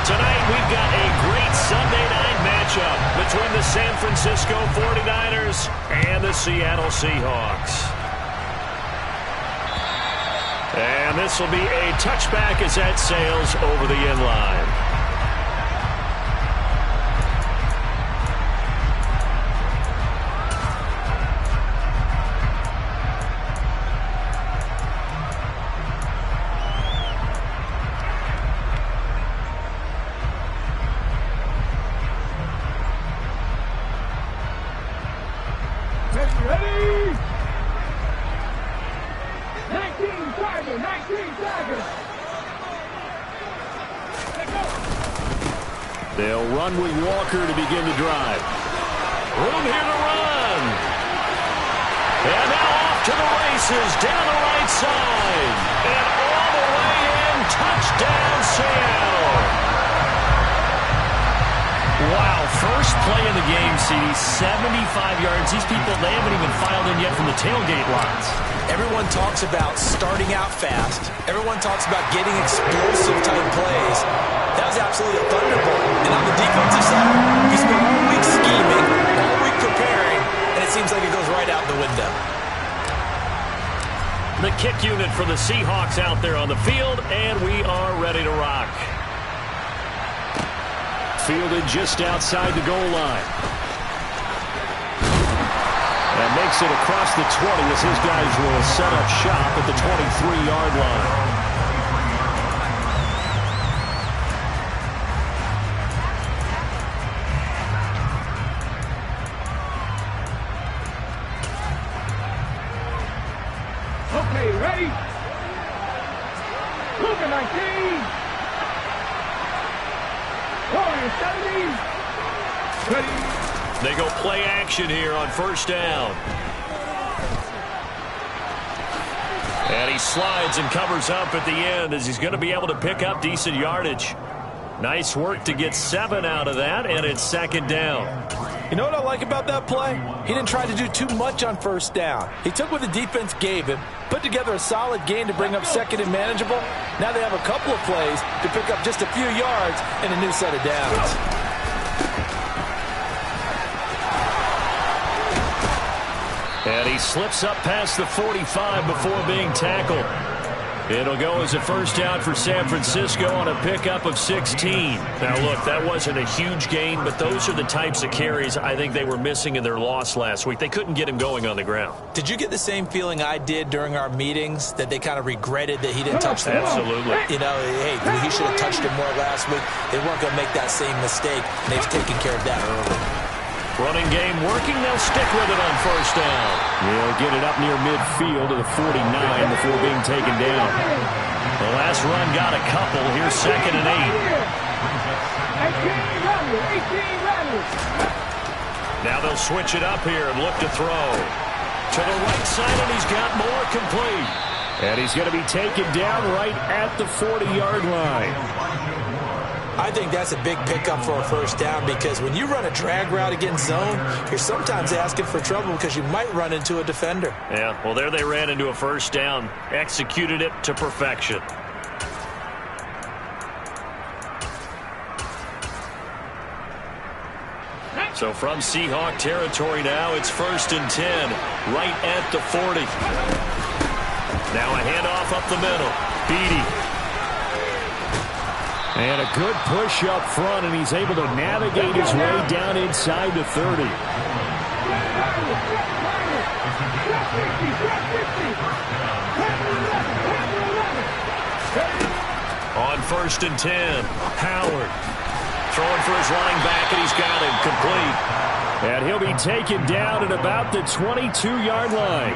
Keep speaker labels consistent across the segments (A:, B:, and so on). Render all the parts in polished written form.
A: Tonight, we've got a great Sunday night matchup between the San Francisco 49ers and the Seattle Seahawks. And this will be a touchback as that sails over the end line.
B: They'll run with Walker to begin the drive.
A: Room here to run. And now off to the races down the right side. And all the way in. Touchdown, Seattle.
B: Wow, first play of the game, CD, 75 yards. These people, they haven't even filed in yet from the tailgate lines.
C: Everyone talks about starting out fast. Everyone talks about getting explosive-type plays. That was absolutely a thunderbolt. And on the defensive side, he spent all week scheming, all week preparing, and it seems like it goes right out the window.
A: The kick unit for the Seahawks out there on the field, and we are ready to rock.
B: Fielded just outside the goal line. And makes it across the 20 as his guys will set up shop at the 23-yard line.
D: Okay, ready? Look at 19. Ready.
A: They go play action here on first down. And he slides and covers up at the end as he's going to be able to pick up decent yardage. Nice work to get 7 out of that, and it's second down.
C: You know what I like about that play? He didn't try to do too much on first down. He took what the defense gave him, put together a solid gain to bring up second and manageable. Now they have a couple of plays to pick up just a few yards and a new set of downs.
A: And he slips up past the 45 before being tackled. It'll go as a first down for San Francisco on a pickup of 16. Now, look, that wasn't a huge gain, but those are the types of carries I think they were missing in their loss last week. They couldn't get him going on the ground.
C: Did you get the same feeling I did during our meetings, that they kind of regretted that he didn't touch the ball?
A: Absolutely.
C: You know, hey, he should have touched it more last week. They weren't going to make that same mistake, and they've taken care of that early.
A: Running game working. They'll stick with it on first down.
B: He'll get it up near midfield to the 49 before being taken down.
A: The last run got a couple. Here's second and 8. Now they'll switch it up here and look to throw. To the right side, and he's got more complete.
B: And he's going to be taken down right at the 40-yard line.
C: I think that's a big pickup for a first down, because when you run a drag route against zone, you're sometimes asking for trouble because you might run into a defender.
A: Yeah, well, there they ran into a first down, executed it to perfection. So from Seahawk territory now, it's 1st and 10, right at the 40. Now a handoff up the middle. Beatty.
B: And a good push up front, and he's able to navigate his way down inside the 30.
A: On 1st and 10, Howard throwing for his running back, and he's got him complete.
B: And he'll be taken down at about the 22-yard line.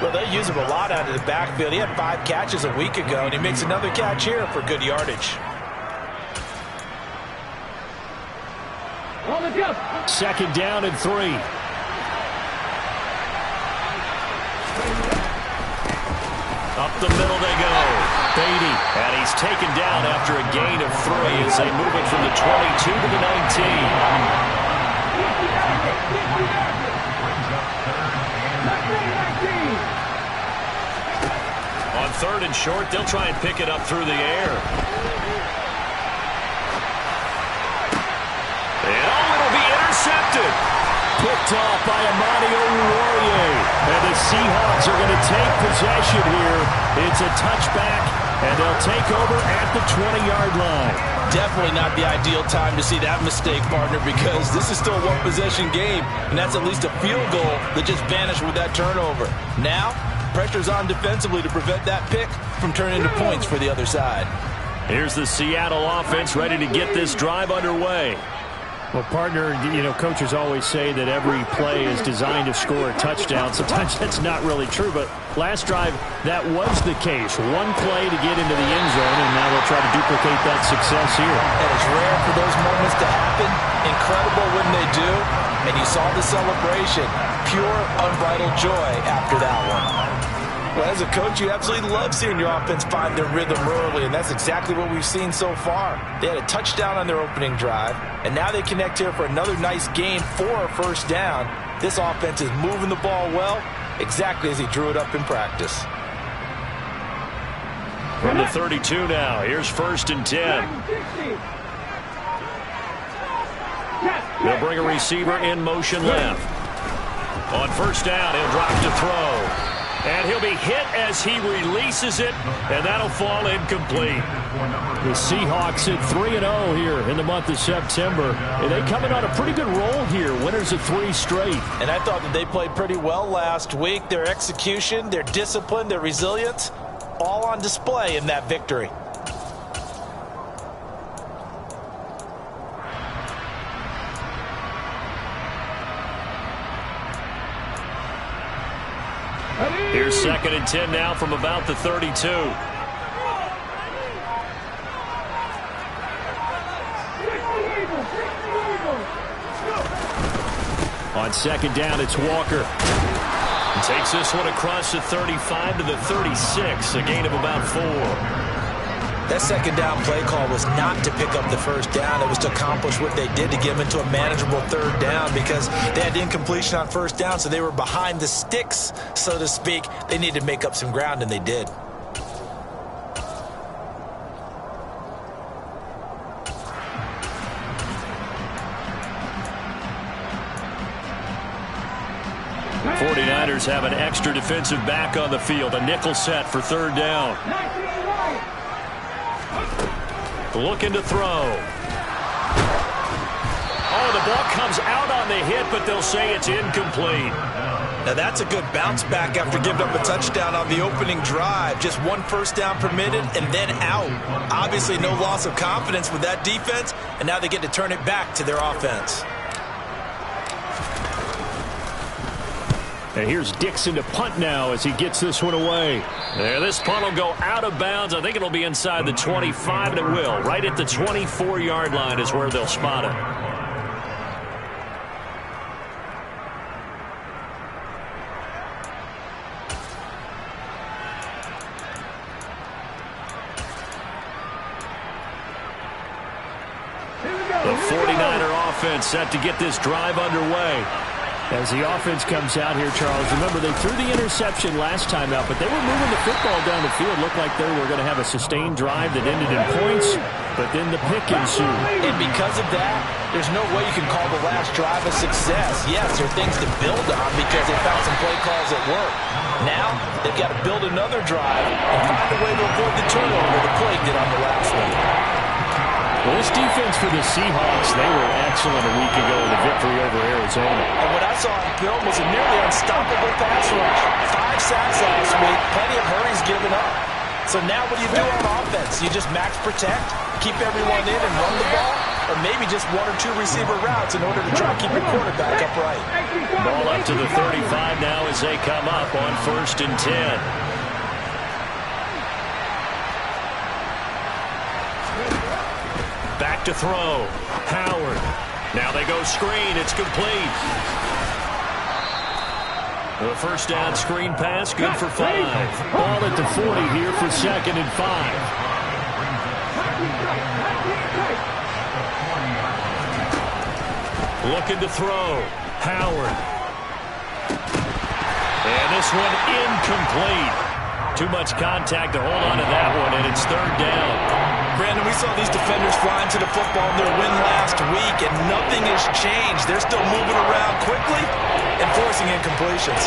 C: Well, they use him a lot out of the backfield. He had 5 catches a week ago, and he makes another catch here for good yardage.
B: Second down and 3.
A: Up the middle they go. Beatty. And he's taken down after a gain of 3 as they move it from the 22 to the 19. On 3rd and short, they'll try and pick it up through the air. Seahawks are going to take possession here. It's a touchback, and they'll take over at the 20-yard line.
C: Definitely not the ideal time to see that mistake, partner, because this is still a one-possession game, and that's at least a field goal that just vanished with that turnover. Now, pressure's on defensively to prevent that pick from turning into points for the other side.
A: Here's the Seattle offense ready to get this drive underway.
B: Well, partner, coaches always say that every play is designed to score a touchdown. Sometimes that's not really true, but last drive, that was the case. One play to get into the end zone, and now they'll try to duplicate that success here.
C: And it's rare for those moments to happen. Incredible when they do. And you saw the celebration. Pure, unbridled joy after that one. Well, as a coach, you absolutely love seeing your offense find their rhythm early, and that's exactly what we've seen so far. They had a touchdown on their opening drive, and now they connect here for another nice game for a first down. This offense is moving the ball well, exactly as he drew it up in practice.
A: From the 32 now, here's 1st and 10. They'll bring a receiver in motion left. On 1st down, he'll drop to throw. And he'll be hit as he releases it, and that'll fall incomplete.
B: The Seahawks at 3-0 here in the month of September. And they coming on a pretty good roll here. Winners of 3 straight.
C: And I thought that they played pretty well last week. Their execution, their discipline, their resilience, all on display in that victory.
A: Here's 2nd and 10 now from about the 32.
B: On 2nd down, it's Walker.
A: Takes this one across the 35 to the 36, a gain of about 4.
C: That 2nd down play call was not to pick up the first down. It was to accomplish what they did to get them into a manageable 3rd down because they had incompletion on 1st down, so they were behind the sticks, so to speak. They needed to make up some ground, and they did.
A: The 49ers have an extra defensive back on the field, a nickel set for 3rd down. Looking to throw. Oh, the ball comes out on the hit, but they'll say it's incomplete.
C: Now that's a good bounce back after giving up a touchdown on the opening drive. Just 1 first down permitted and then out. Obviously no loss of confidence with that defense, and now they get to turn it back to their offense.
B: And here's Dixon to punt now as he gets this one away.
A: There, this punt will go out of bounds. I think it'll be inside the 25, and it will. Right at the 24-yard line is where they'll spot it. The 49er offense set to get this drive underway.
B: As the offense comes out here, Charles, remember they threw the interception last time out, but they were moving the football down the field. Looked like they were going to have a sustained drive that ended in points, but then the pick ensued.
C: And because of that, there's no way you can call the last drive a success. Yes, there are things to build on because they found some play calls that work. Now, they've got to build another drive and find a way to avoid the turnover the play did on the last one.
B: Well, this defense for the Seahawks, they were excellent a week ago in the victory over Arizona.
C: And what I saw on film was a nearly unstoppable pass rush. 5 sacks last week, plenty of hurries given up. So now what do you do on offense? You just max protect, keep everyone in and run the ball, or maybe just 1 or 2 receiver routes in order to try to keep your quarterback upright.
A: Ball up to the 35 now as they come up on 1st and 10. Back to throw. Howard. Now they go screen. It's complete. The first down screen pass, good for 5.
B: Ball at the 40 here for 2nd and 5.
A: Looking to throw. Howard. And this one incomplete. Too much contact to hold on to that one, and it's 3rd down.
C: Brandon, we saw these defenders flying to the football in their win last week, and nothing has changed. They're still moving around quickly and forcing incompletions.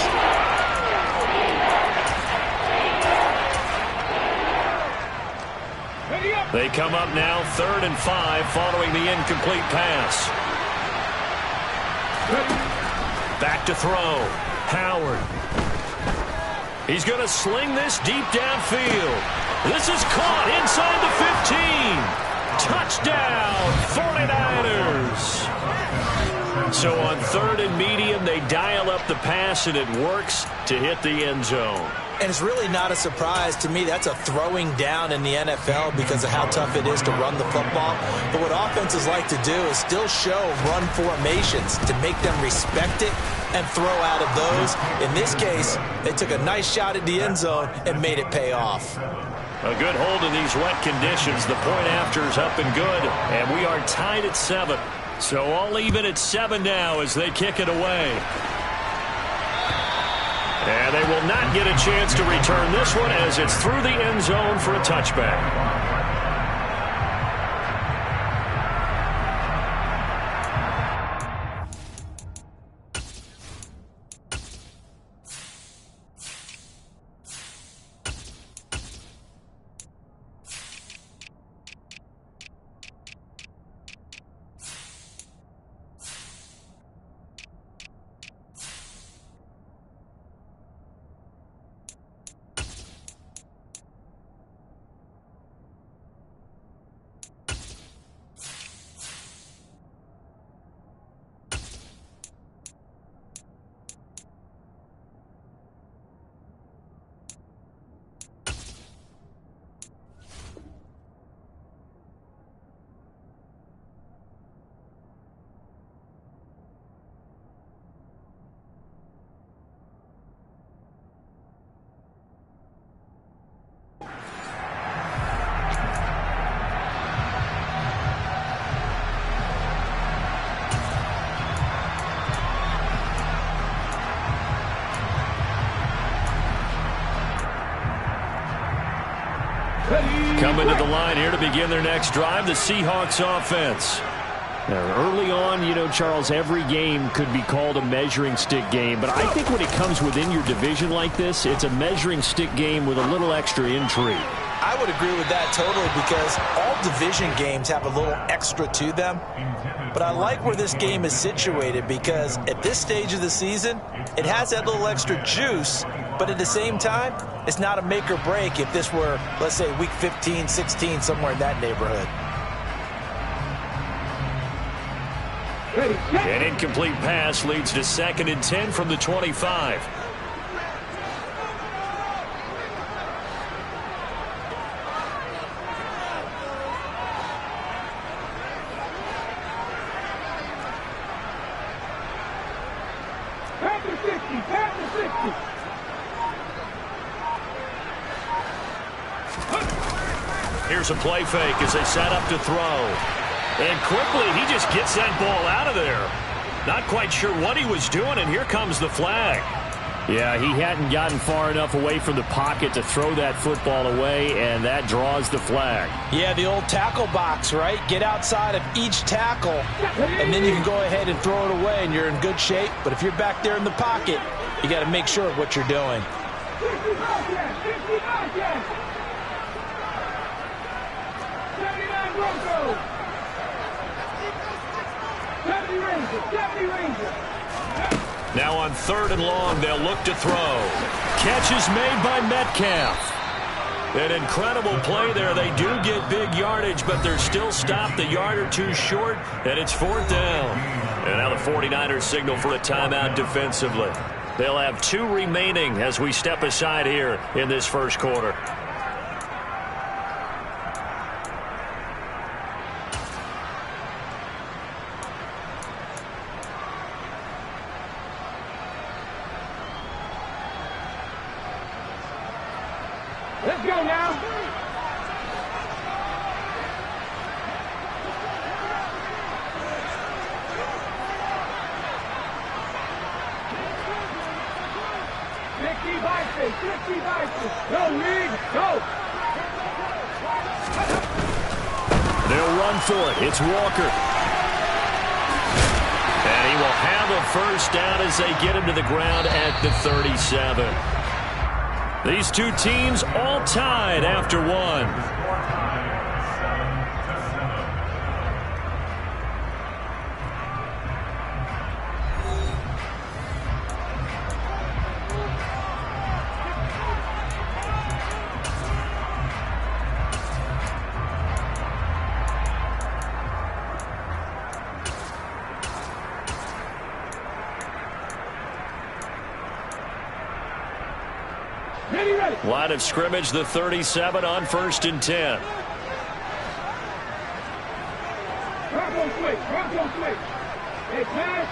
A: They come up now 3rd and 5 following the incomplete pass. Back to throw. Howard. He's going to sling this deep downfield. This is caught inside the 15. Touchdown, 49ers. So on 3rd and medium, they dial up the pass, and it works to hit the end zone.
C: And it's really not a surprise to me. That's a throwing down in the NFL because of how tough it is to run the football. But what offenses like to do is still show run formations to make them respect it and throw out of those. In this case, they took a nice shot at the end zone and made it pay off.
A: A good hold in these wet conditions. The point after is up and good, and we are tied at 7. So all even at 7 now as they kick it away. And they will not get a chance to return this one as it's through the end zone for a touchback. Coming to the line here to begin their next drive, the Seahawks offense.
B: Now, early on, you know, Charles, every game could be called a measuring stick game. But I think when it comes within your division like this, it's a measuring stick game with a little extra intrigue.
C: I would agree with that totally because all division games have a little extra to them. But I like where this game is situated because at this stage of the season, it has that little extra juice. But at the same time, it's not a make or break if this were, let's say, week 15, 16, somewhere in that neighborhood.
A: An incomplete pass leads to 2nd and 10 from the 25. Here's a play fake as they set up to throw. And quickly, he just gets that ball out of there. Not quite sure what he was doing, and here comes the flag.
B: Yeah, he hadn't gotten far enough away from the pocket to throw that football away, and that draws the flag.
C: Yeah, the old tackle box, right? Get outside of each tackle, and then you can go ahead and throw it away, and you're in good shape. But if you're back there in the pocket, you got to make sure of what you're doing.
D: 79 Broncos. 70 Rangers.
A: Now on 3rd and long, they'll look to throw. Catch is made by Metcalf. An incredible play there. They do get big yardage, but they're still stopped a yard or two short, and it's 4th down. And now the 49ers signal for a timeout defensively. They'll have 2 remaining as we step aside here in this first quarter.
D: Let's go now. Go, Reed, go.
A: They'll run for it. It's Walker. And he will have a first down as they get him to the ground at the 37. These two teams all tied after one.
D: Steady ready.
A: Line of scrimmage, the 37 on 1st and 10.
D: Bronco switch. Bronco switch. Hey, pass.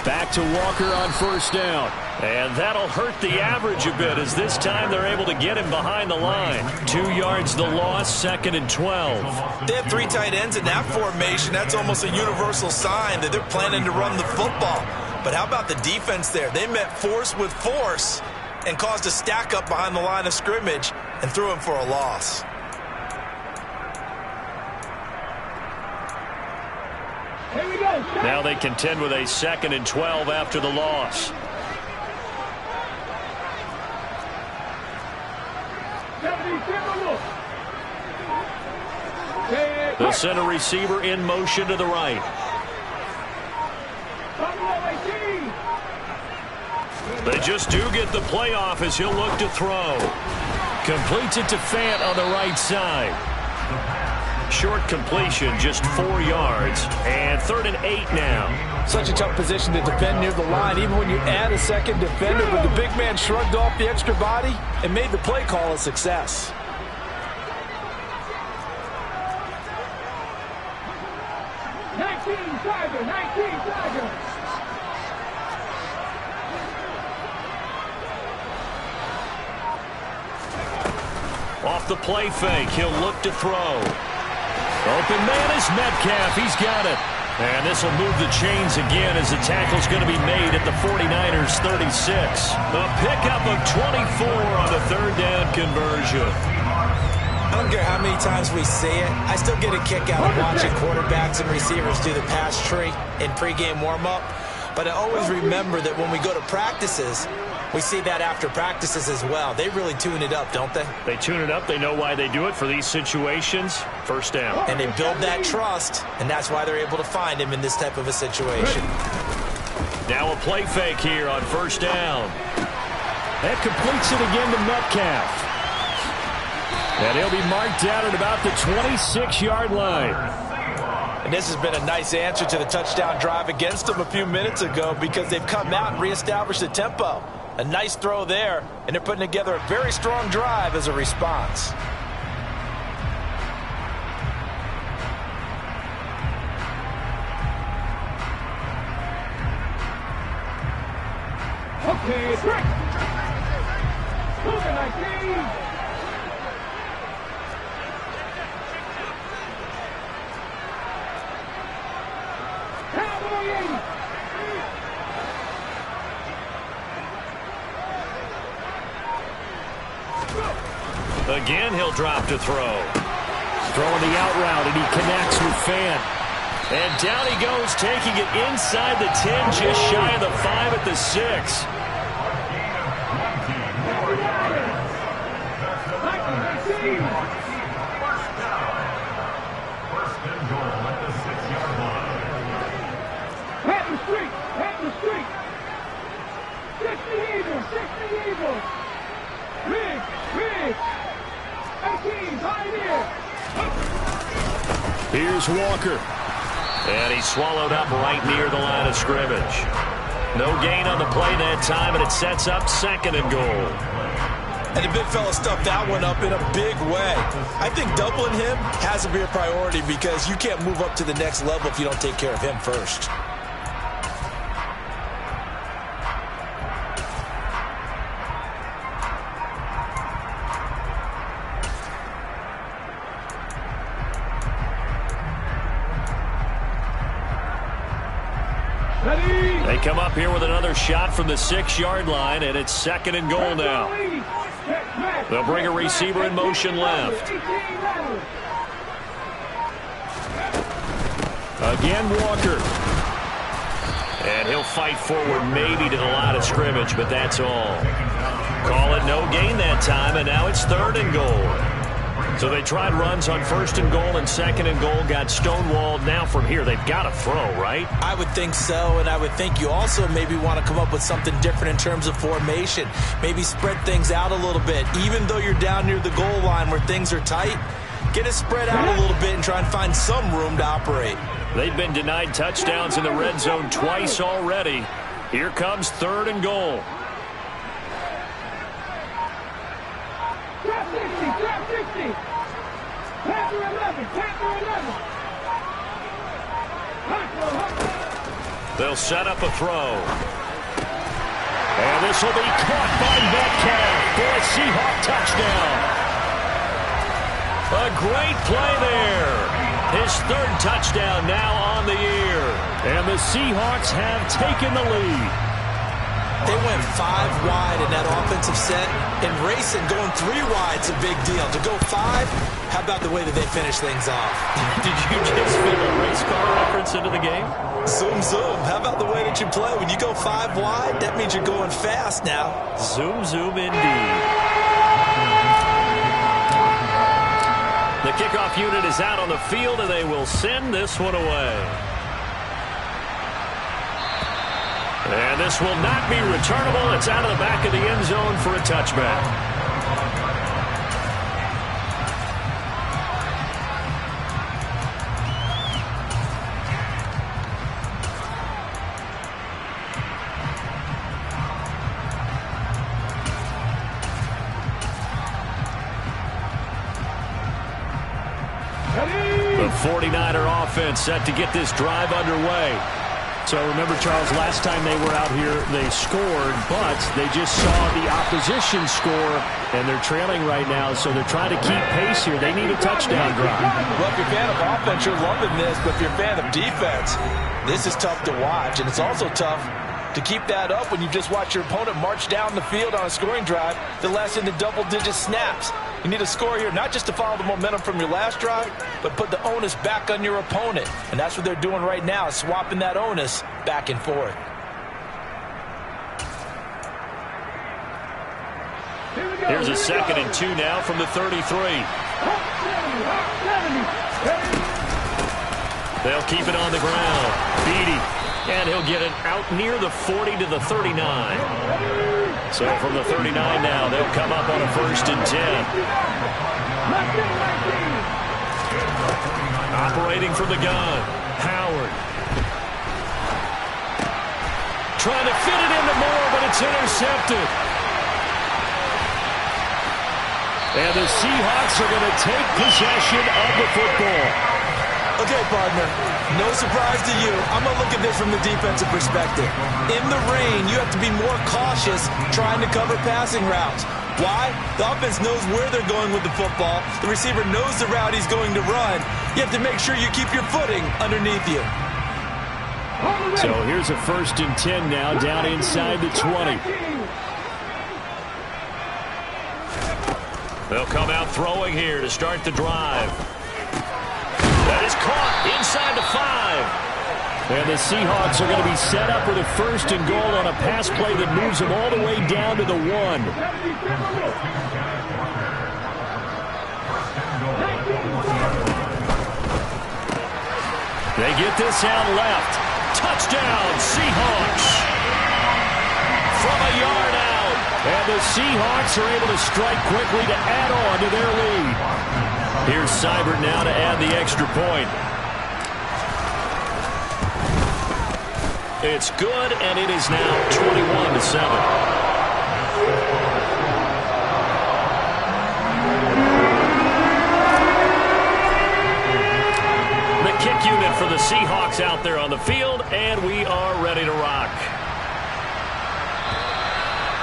A: Back to Walker on 1st down. And that'll hurt the average a bit, as this time they're able to get him behind the line. 2 yards the loss, 2nd and 12.
C: They have 3 tight ends in that formation. That's almost a universal sign that they're planning to run the football. But how about the defense there? They met force with force and caused a stack up behind the line of scrimmage and threw him for a loss.
D: Here we go.
A: Now they contend with a 2nd and 12 after the loss. The center receiver in motion to the right. They just do get the playoff as he'll look to throw. Completes it to Fant on the right side. Short completion, just 4 yards. And 3rd and 8 now.
C: Such a tough position to defend near the line, even when you add a second defender. But the big man shrugged off the extra body and made the play call a success.
A: Off the play fake, he'll look to throw. Open man is Metcalf. He's got it. And this will move the chains again as the tackle's going to be made at the 49ers 36. A pickup of 24 on the 3rd down conversion.
C: I don't care how many times we see it. I still get a kick out of watching quarterbacks and receivers do the pass tree in pregame warm-up. But I always remember that when we go to practices, we see that after practices as well. They really tune it up, don't they?
A: They tune it up. They know why they do it for these situations. 1st down.
C: And they build that trust, and that's why they're able to find him in this type of a situation.
A: Now a play fake here on 1st down.
B: That completes it again to Metcalf. And he'll be marked out at about the 26-yard line.
C: And this has been a nice answer to the touchdown drive against them a few minutes ago, because they've come out and reestablished the tempo. A nice throw there, and they're putting together a very strong drive as a response.
D: Okay, it's right.
A: Again, he'll drop to throw. Throwing the out route, and he connects with Fant. And down he goes, taking it inside the 10, just shy of the 5 at the 6. Here's Walker. And he's swallowed up right near the line of scrimmage. No gain on the play that time, and it sets up 2nd and goal.
C: And the big fella stuffed that one up in a big way. I think doubling him has to be a priority, because you can't move up to the next level if you don't take care of him first.
A: They come up here with another shot from the 6-yard line, and it's 2nd and goal now. They'll bring a receiver in motion left. Again, Walker. And he'll fight forward maybe to the line of scrimmage, but that's all. Call it no gain that time, and now it's 3rd and goal. So they tried runs on 1st and goal and 2nd and goal, got stonewalled. Now from here, they've got to throw, right?
C: I would think so, and I would think you also maybe want to come up with something different in terms of formation. Maybe spread things out a little bit. Even though you're down near the goal line where things are tight, get it spread out a little bit and try and find some room to operate.
A: They've been denied touchdowns in the red zone twice already. Here comes 3rd and goal.
D: Trap 60, trap 60. Panther 11, Panther 11.
A: They'll set up a throw. And this will be caught by Metcalf for a Seahawk touchdown. A great play there. His 3rd touchdown now on the year. And the Seahawks have taken the lead.
C: They went 5 wide in that offensive set. And racing, going 3 wide's a big deal. To go 5, how about the way that they finish things off?
A: Did you just fit a race car reference into the game?
C: Zoom, zoom. How about the way that you play? When you go 5 wide, that means you're going fast now.
A: Zoom, zoom indeed. The kickoff unit is out on the field, and they will send this one away. And this will not be returnable. It's out of the back of the end zone for a touchback. The 49er offense set to get this drive underway.
B: So remember, Charles, last time they were out here, they scored, but they just saw the opposition score, and they're trailing right now, so they're trying to keep pace here. They need a touchdown drive.
C: Well, if you're a fan of offense, you're loving this, but if you're a fan of defense, this is tough to watch, and it's also tough to keep that up when you just watch your opponent march down the field on a scoring drive that lasts into double-digit snaps. You need a score here, not just to follow the momentum from your last drive, but put the onus back on your opponent. And that's what they're doing right now, swapping that onus back and forth.
A: Here's a 2nd and 2 now from the 33. They'll keep it on the ground. Beatty. And he'll get it out near the 40 to the 39. So from the 39 now, they'll come up on a 1st and 10. Operating from the gun. Howard. Trying to fit it into Moore, but it's intercepted. And the Seahawks are going to take possession of the football.
C: Okay, partner, no surprise to you. I'm going to look at this from the defensive perspective. In the rain, you have to be more cautious trying to cover passing routes. Why? The offense knows where they're going with the football. The receiver knows the route he's going to run. You have to make sure you keep your footing underneath you.
B: So here's a 1st and 10 now, down inside the 20.
A: They'll come out throwing here to start the drive. That is caught inside the 5.
B: And the Seahawks are going to be set up with a 1st and goal on a pass play that moves them all the way down to the 1. They get this out left. Touchdown, Seahawks. From a yard out. And the Seahawks are able to strike quickly to add on to their lead. Here's Seibert now to add the extra point.
A: It's good, and it is now 21-7. The kick unit for the Seahawks out there on the field, and we are ready to rock.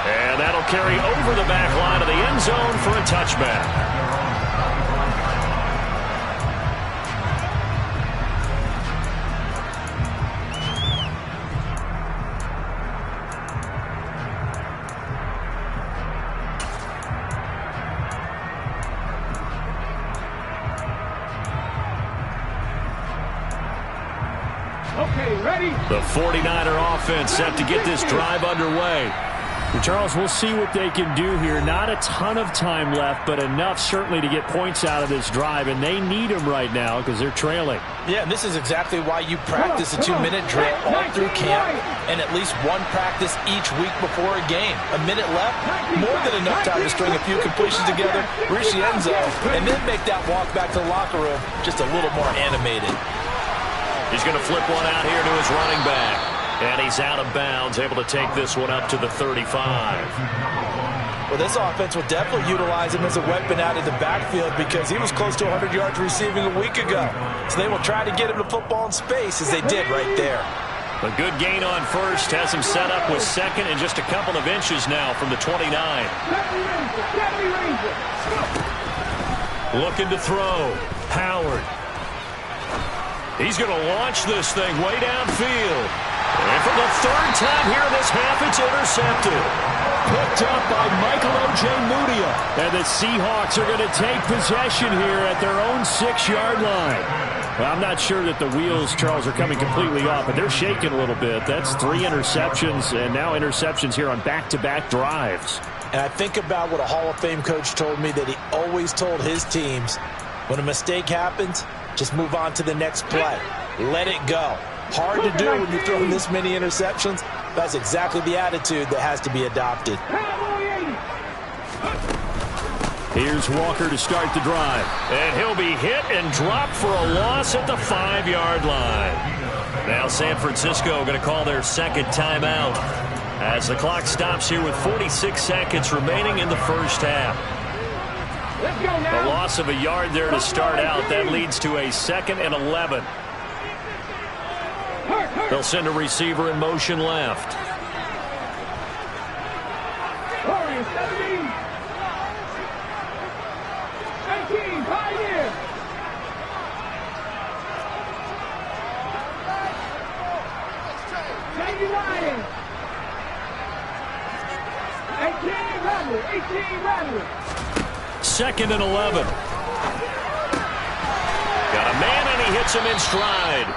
A: And that'll carry over the back line of the end zone for a touchback.
D: Okay, ready?
A: The 49er offense set to get this drive underway.
B: Charles, we'll see what they can do here. Not a ton of time left, but enough certainly to get points out of this drive, and they need them right now because they're trailing.
C: Yeah, and this is exactly why you practice a 2-minute drill all through camp and at least one practice each week before a game. A minute left, more than enough time to string a few completions together, reach the end zone, and then make that walk back to the locker room just a little more animated.
A: He's going to flip one out here to his running back. And he's out of bounds, able to take this one up to the 35.
C: Well, this offense will definitely utilize him as a weapon out of the backfield because he was close to 100 yards receiving a week ago. So they will try to get him the football in space as they did right there.
A: A good gain on first has him set up with second and just a couple of inches now from the 29. Looking to throw. Howard. He's going to launch this thing way downfield. And for the third time here in this half, it's intercepted. Picked up by Michael Ojemudia. And the Seahawks are going to take possession here at their own 6-yard line. Well, I'm not sure that the wheels, Charles, are coming completely off, but they're shaking a little bit. That's 3 interceptions, and now interceptions here on back-to-back drives.
C: And I think about what a Hall of Fame coach told me that he always told his teams, when a mistake happens, just move on to the next play. Let it go. Hard to do when you're throwing this many interceptions. That's exactly the attitude that has to be adopted.
B: Here's Walker to start the drive.
A: And he'll be hit and dropped for a loss at the 5-yard line. Now San Francisco going to call their second timeout as the clock stops here with 46 seconds remaining in the first half. A loss of a yard there to start out. That leads to a 2nd and 11. They'll send a receiver in motion left.
D: 18, Pioneer. Lion. 18 Rattler.
A: 2nd and 11. Got a man and he hits him in stride.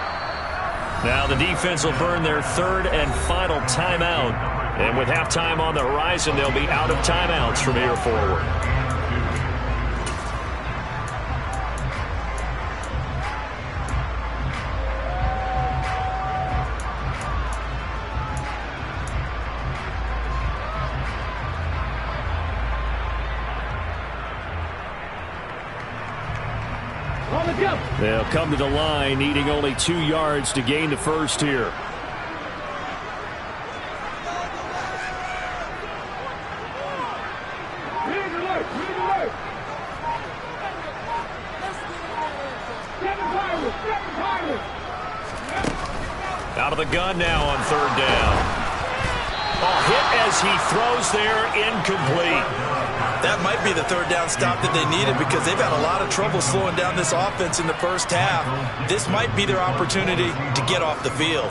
A: Now the defense will burn their 3rd and final timeout. And with halftime on the horizon, they'll be out of timeouts from here forward.
B: They'll come to the line, needing only 2 yards to gain the first here.
A: Out of the gun now on 3rd down. A hit as he throws there, incomplete.
C: That might be the 3rd down stop that they needed because they've had a lot of trouble slowing down this offense in the first half. This might be their opportunity to get off the field.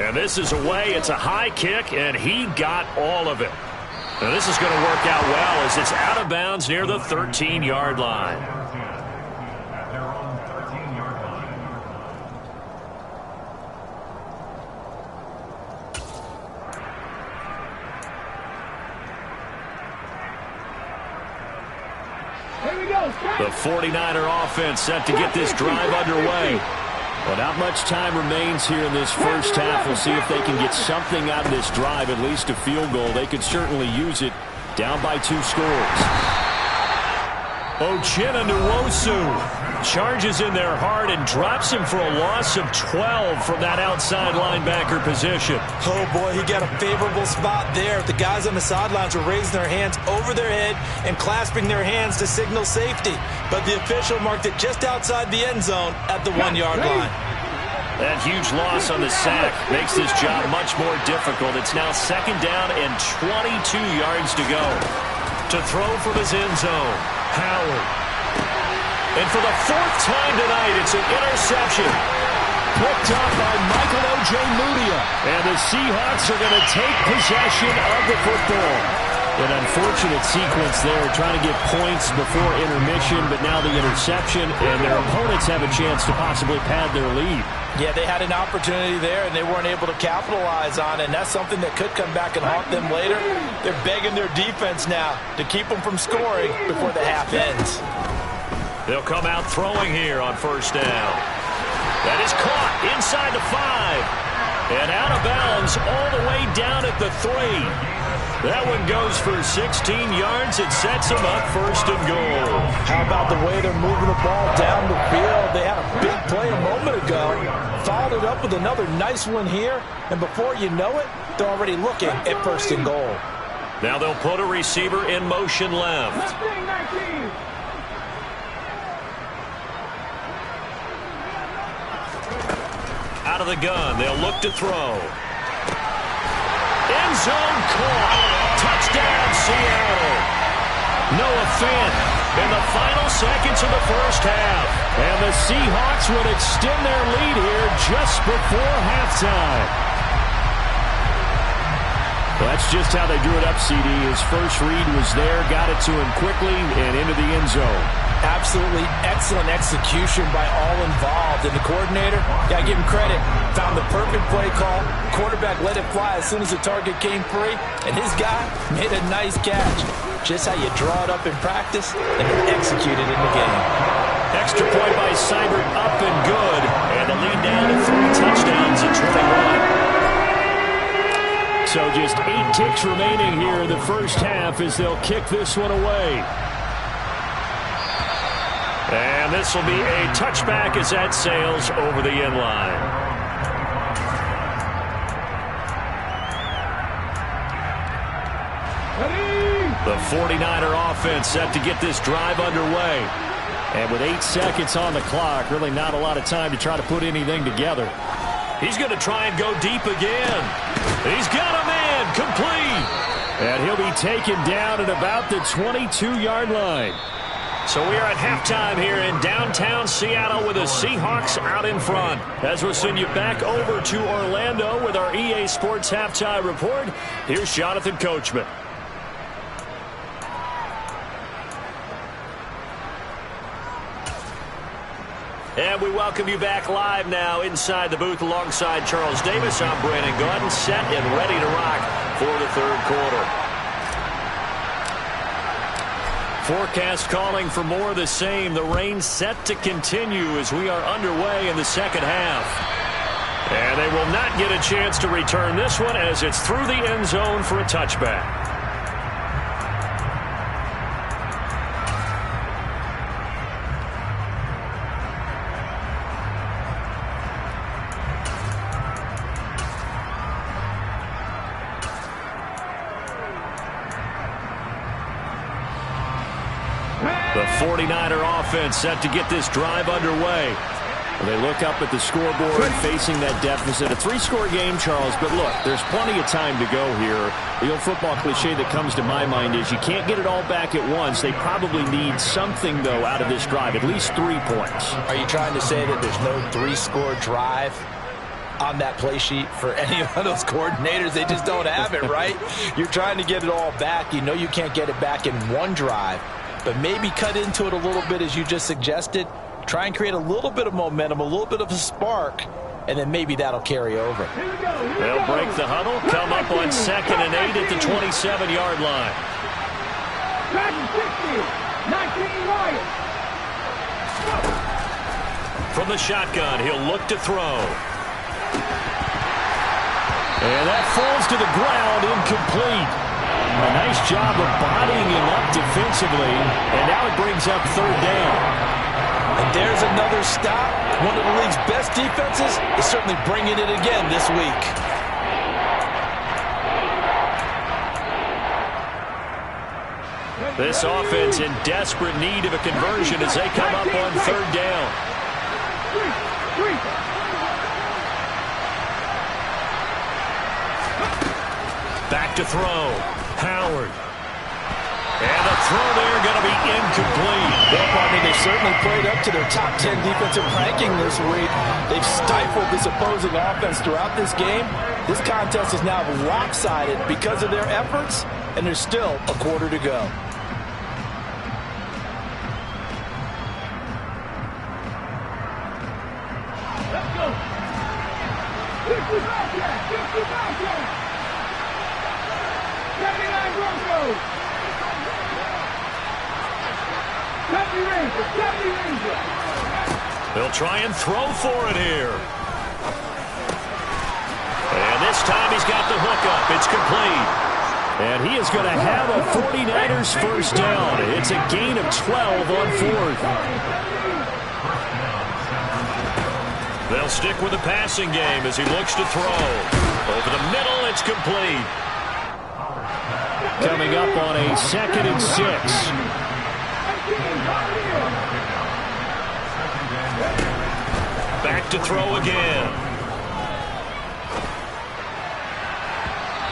A: And this is away. It's a high kick, and he got all of it. Now this is going to work out well as it's out of bounds near the 13-yard line. The 49er offense set to get this drive underway.
B: Well, not much time remains here in this first half. We'll see if they can get something out of this drive, at least a field goal. They could certainly use it. Down by 2 scores.
A: Uchenna charges in there hard and drops him for a loss of 12 from that outside linebacker position.
C: Oh, boy, he got a favorable spot there. The guys on the sidelines were raising their hands over their head and clasping their hands to signal safety. But the official marked it just outside the end zone at the 1-yard line.
A: That huge loss on the sack makes this job much more difficult. It's now 2nd down and 22 yards to go. To throw from his end zone, Howard. And for the 4th time tonight, it's an interception. Picked up by Michael Ojemudia.
B: And the Seahawks are going to take possession of the football. An unfortunate sequence there, trying to get points before intermission, but now the interception, and their opponents have a chance to possibly pad their lead.
C: Yeah, they had an opportunity there, and they weren't able to capitalize on it, and that's something that could come back and haunt them later. They're begging their defense now to keep them from scoring before the half ends.
A: They'll come out throwing here on 1st down. That is caught inside the 5. And out of bounds all the way down at the 3. That one goes for 16 yards. It sets them up 1st and goal.
C: How about the way they're moving the ball down the field? They had a big play a moment ago. Followed it up with another nice one here. And before you know it, they're already looking at 1st and goal.
A: Now they'll put a receiver in motion left. Out of the gun, they'll look to throw. End zone caught. Touchdown, Seattle. Noah Fant in the final seconds of the 1st half.
B: And the Seahawks would extend their lead here just before halftime. Well, that's just how they drew it up, CD. His first read was there, got it to him quickly, and into the end zone.
C: Absolutely excellent execution by all involved. And the coordinator, got to give him credit, found the perfect play call. Quarterback let it fly as soon as the target came free. And his guy made a nice catch. Just how you draw it up in practice and execute it in the game.
A: Extra point by Seibert, up and good. And the lead down to 3 touchdowns at 21.
B: So just 8 ticks remaining here in the 1st half as they'll kick this one away.
A: And this will be a touchback as that sails over the end line. The 49er offense set to get this drive underway.
B: And with 8 seconds on the clock, really not a lot of time to try to put anything together.
A: He's going to try and go deep again. He's got a man complete.
B: And he'll be taken down at about the 22-yard line.
A: So we are at halftime here in downtown Seattle with the Seahawks out in front. As we'll send you back over to Orlando with our EA Sports Halftime Report, here's Jonathan Coachman. And we welcome you back live now inside the booth alongside Charles Davis. I'm Brandon Gaudin, set and ready to rock for the 3rd quarter. Forecast calling for more of the same. The rain set to continue as we are underway in the 2nd half. And they will not get a chance to return this one as it's through the end zone for a touchback. The 49er offense set to get this drive underway.
B: Well, they look up at the scoreboard facing that deficit. A 3-score game, Charles, but look, there's plenty of time to go here. The old football cliche that comes to my mind is you can't get it all back at once. They probably need something, though, out of this drive, at least 3 points.
C: Are you trying to say that there's no 3-score drive on that play sheet for any of those coordinators? They just don't have it, right? You're trying to get it all back. You know you can't get it back in one drive. But maybe cut into it a little bit as you just suggested. Try and create a little bit of momentum, a little bit of a spark, and then maybe that'll carry over.
A: They'll break the huddle, come up on 2nd and 8 at the 27-yard line.
D: 19
A: From the shotgun, he'll look to throw.
B: And that falls to the ground, incomplete. A nice job of bodying him up defensively, and now it brings up 3rd down.
C: And there's another stop. One of the league's best defenses is certainly bringing it again this week.
A: This offense in desperate need of a conversion as they come up on 3rd down. Back to throw. Howard. And the throw there going to be incomplete.
C: Well, partner, they certainly played up to their top 10 defensive ranking this week. They've stifled this opposing offense throughout this game. This contest is now lopsided because of their efforts, and there's still a quarter to go.
D: Let's go. 50 back there. 79 Broncos. 70 Rangers. 70 Rangers.
A: They'll try and throw for it here. This time he's got the hook up. It's complete.
B: And he is going to have a 49ers first down. It's a gain of 12 on fourth.
A: They'll stick with the passing game as he looks to throw. Over the middle, it's complete.
B: Coming up on a 2nd and 6.
A: Back to throw again.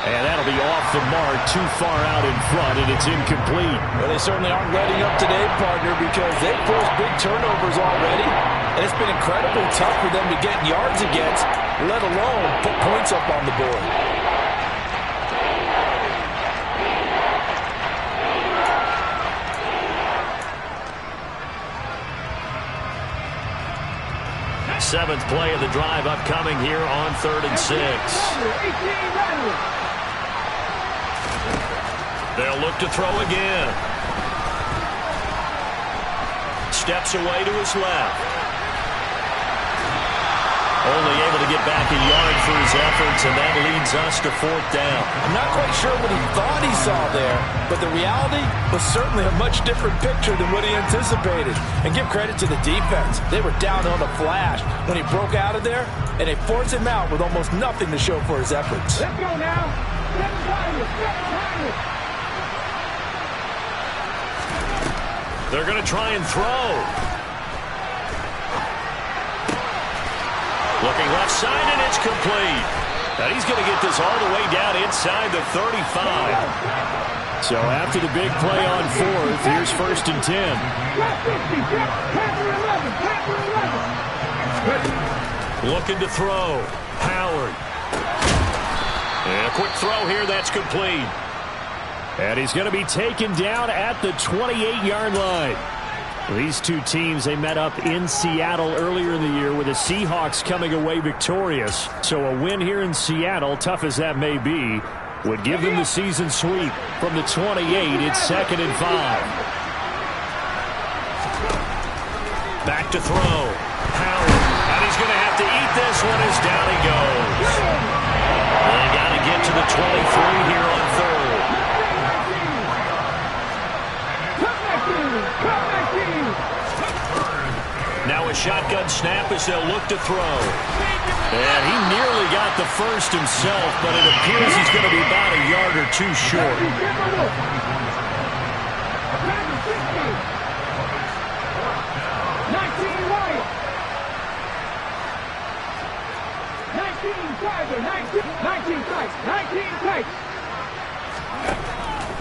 B: And that'll be off the mark, too far out in front, and it's incomplete.
C: Well, they certainly aren't letting up today, partner, because they've forced big turnovers already. And it's been incredibly tough for them to get yards against, let alone put points up on the board.
A: Seventh play of the drive upcoming here on 3rd and 6. They'll look to throw again. Steps away to his left. Only able to get back a yard for his efforts, and that leads us to 4th down.
C: I'm not quite sure what he thought he saw there, but the reality was certainly a much different picture than what he anticipated. And give credit to the defense. They were down on the flash when he broke out of there, and they forced him out with almost nothing to show for his efforts.
D: Let's go now.
A: They're going to try and throw. Looking left side, and it's complete. And he's going to get this all the way down inside the 35.
B: So after the big play on 4th, here's 1st and 10.
A: Looking to throw. Howard. And a quick throw here, that's complete.
B: And he's going to be taken down at the 28-yard line. These two teams, they met up in Seattle earlier in the year with the Seahawks coming away victorious. So a win here in Seattle, tough as that may be, would give them the season sweep. From the 28, it's 2nd and 5.
A: Back to throw. Howard. And he's going to have to eat this one as down he goes. They got to get to the 23 here on 3rd. Now a shotgun snap as they'll look to throw. And he nearly got the first himself, but it appears he's going to be about a yard or two short.
D: 19 tight.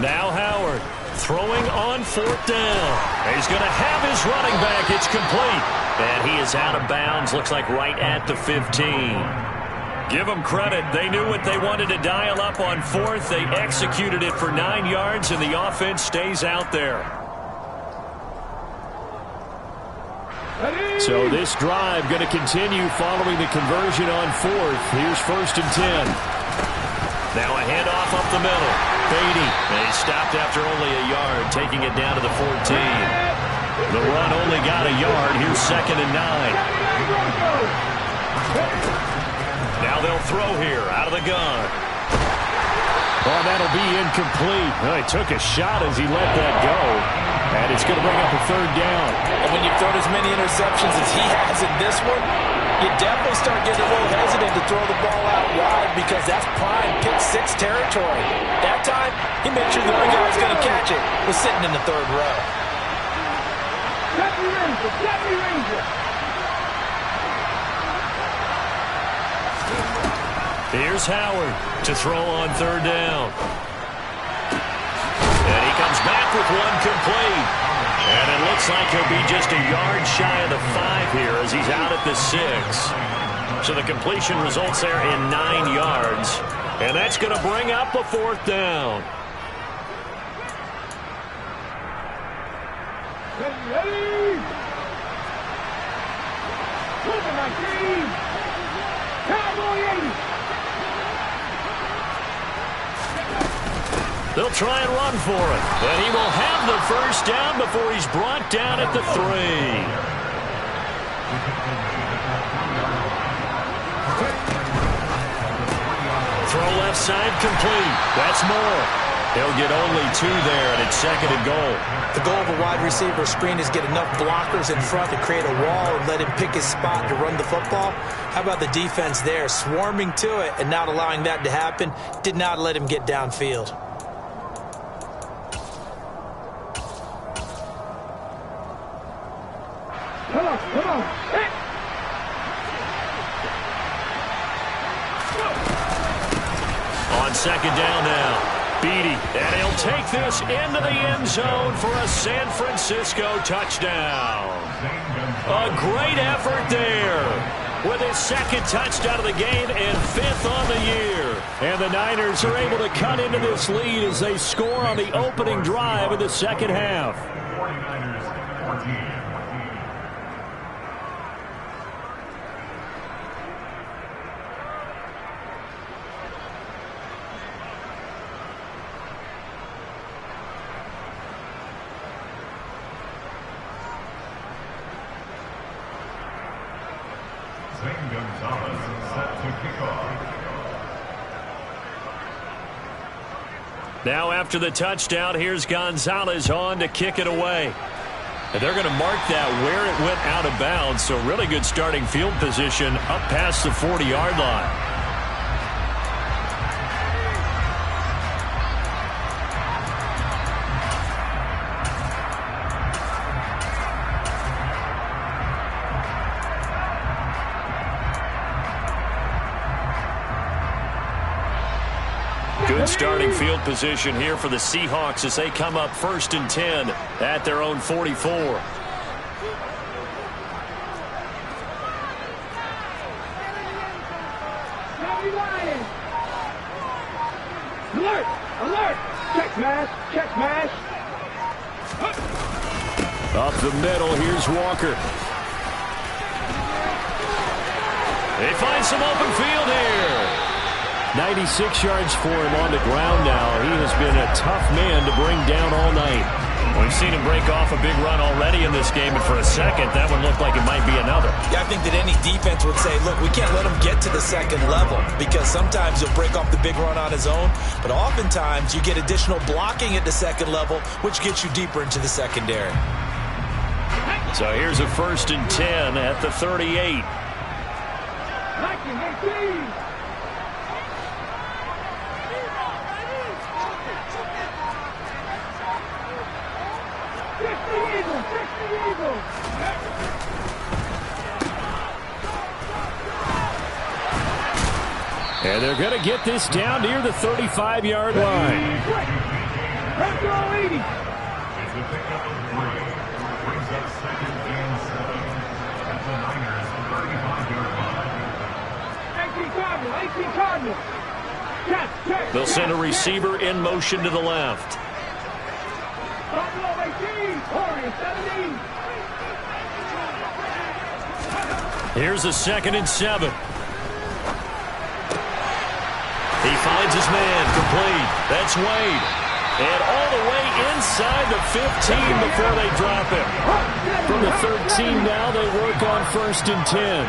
A: Now Howard throwing on 4th down. He's going to have his running back. It's complete. And he is out of bounds. Looks like right at the 15. Give them credit. They knew what they wanted to dial up on 4th. They executed it for 9 yards, and the offense stays out there.
B: So this drive going to continue following the conversion on 4th. Here's 1st and 10.
A: Now a handoff up the middle. Beatty. They stopped after only a yard, taking it down to the 14. The run only got a yard. Here's 2nd and 9. Now they'll throw here out of the gun.
B: Oh, that'll be incomplete. Well, he took a shot as he let that go. And it's going to bring up a 3rd down.
C: And when you've thrown as many interceptions as he has in this one, you definitely start getting a little hesitant to throw the ball out wide because that's prime pick 6 territory. That time, he made sure the other guy was going to catch it. Was sitting in the 3rd row.
A: Here's Howard to throw on 3rd down. And he comes back with one complete. And it looks like he'll be just a yard shy of the 5 here as he's out at the 6. So the completion results there in 9 yards. And that's going to bring up a 4th down.
D: Ready? Moving like green. Cowboy 80.
A: They'll try and run for it. But he will have the first down before he's brought down at the 3. Throw left side complete. That's more. He'll get only 2 there, and it's 2nd and goal.
C: The goal of a wide receiver screen is get enough blockers in front to create a wall and let him pick his spot to run the football. How about the defense there, swarming to it and not allowing that to happen? Did not let him get downfield.
D: Come on. Hey.
A: On 2nd down now. Beatty, and he'll take this into the end zone for a San Francisco touchdown. A great effort there with his 2nd touchdown of the game and 5th on the year.
B: And the Niners are able to cut into this lead as they score on the opening drive of the 2nd half.
E: 49ers 14.
A: Now after the touchdown, here's Gonzalez on to kick it away. And they're going to mark that where it went out of bounds, so really good starting field position up past the 40-yard line. Good starting field position here for the Seahawks as they come up 1st and 10 at their own 44.
D: Alert! Check mash.
B: Up the middle, here's Walker.
A: They find some open field here.
B: 96 yards for him on the ground now. He has been a tough man to bring down all night.
A: We've seen him break off a big run already in this game, and for a second, that one looked like it might be another.
C: Yeah, I think that any defense would say, look, we can't let him get to the 2nd level because sometimes he'll break off the big run on his own, but oftentimes you get additional blocking at the 2nd level, which gets you deeper into the secondary.
A: So here's a 1st and 10 at the 38.
B: And they're going to get this down near the 35-yard line.
E: It's a pickup of 3. Brings up 2nd and 7 at the Niners 35-yard line.
D: 18 Cardinal.
A: They'll send a receiver in motion to the left. Here's a 2nd and 7. He finds his man complete. That's Wade. And all the way inside the 15 before they drop him.
B: From the 13 now, they work on 1st and 10.